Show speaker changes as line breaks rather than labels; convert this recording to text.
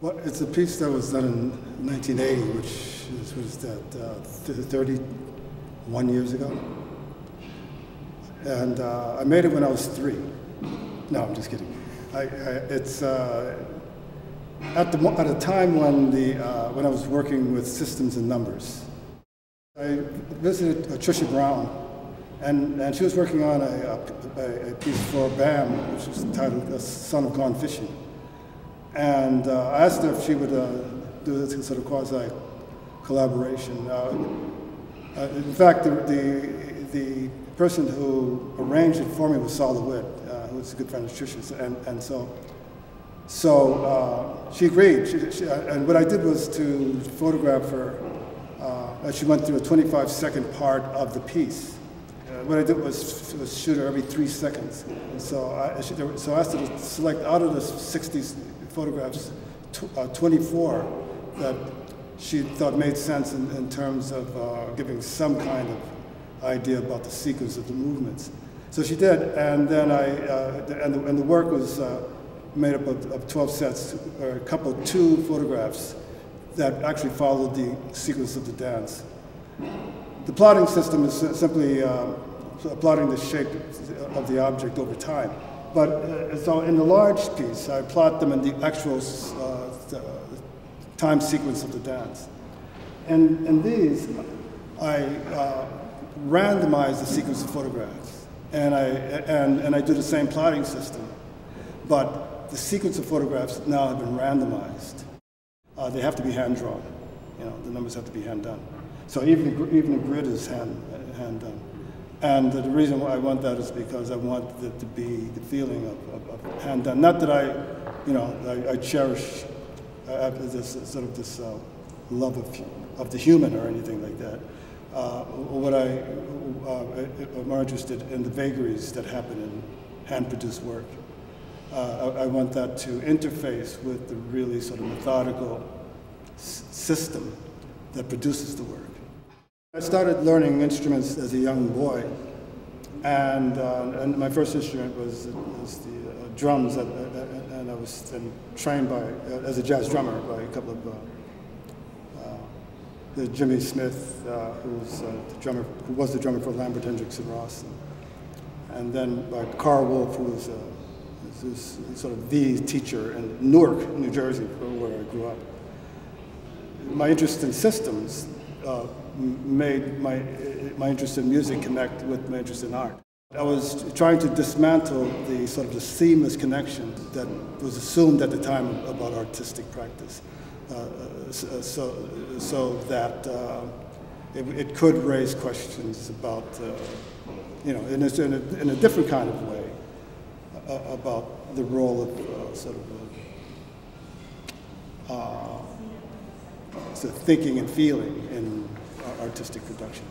Well, it's a piece that was done in 1980, which was that 31 years ago. And I made it when I was 3. No, I'm just kidding. It's at a time when I was working with systems and numbers. I visited Trisha Brown, and she was working on a piece for BAM, which was titled "Son of Gone Fishing." And I asked her if she would do this sort of quasi-collaboration. In fact, the person who arranged it for me was Saul DeWitt, who was a good friend of Trisha's, and so she agreed. And what I did was to photograph her as she went through a 25-second part of the piece. What I did was shoot her every 3 seconds. And so I asked her to select out of the 60 photographs, 24 that she thought made sense in terms of giving some kind of idea about the sequence of the movements. So she did, and then and the work was made up of 12 sets, or a couple, 2 photographs that actually followed the sequence of the dance. The plotting system is simply plotting the shape of the object over time. But so in the large piece, I plot them in the actual time sequence of the dance. And in these, I randomize the sequence of photographs, and I do the same plotting system. But the sequence of photographs now have been randomized. They have to be hand drawn. You know, the numbers have to be hand done. So even the grid is hand done. And the reason why I want that is because I want it to be the feeling of hand done. Not that I cherish this sort of this love of the human or anything like that. What I'm more interested in the vagaries that happen in hand-produced work. I want that to interface with the really sort of methodical system that produces the work. I started learning instruments as a young boy, and my first instrument was the drums, and I was then trained as a jazz drummer by a couple of Jimmy Smith, who was the drummer for Lambert, Hendricks, and Ross, and then by Carl Wolf, who was sort of the teacher in Newark, New Jersey, where I grew up. My interest in systems made my interest in music connect with my interest in art. I was trying to dismantle the sort of the seamless connection that was assumed at the time about artistic practice, so that it could raise questions about, in a different kind of way, about the role of sort of thinking and feeling in artistic production.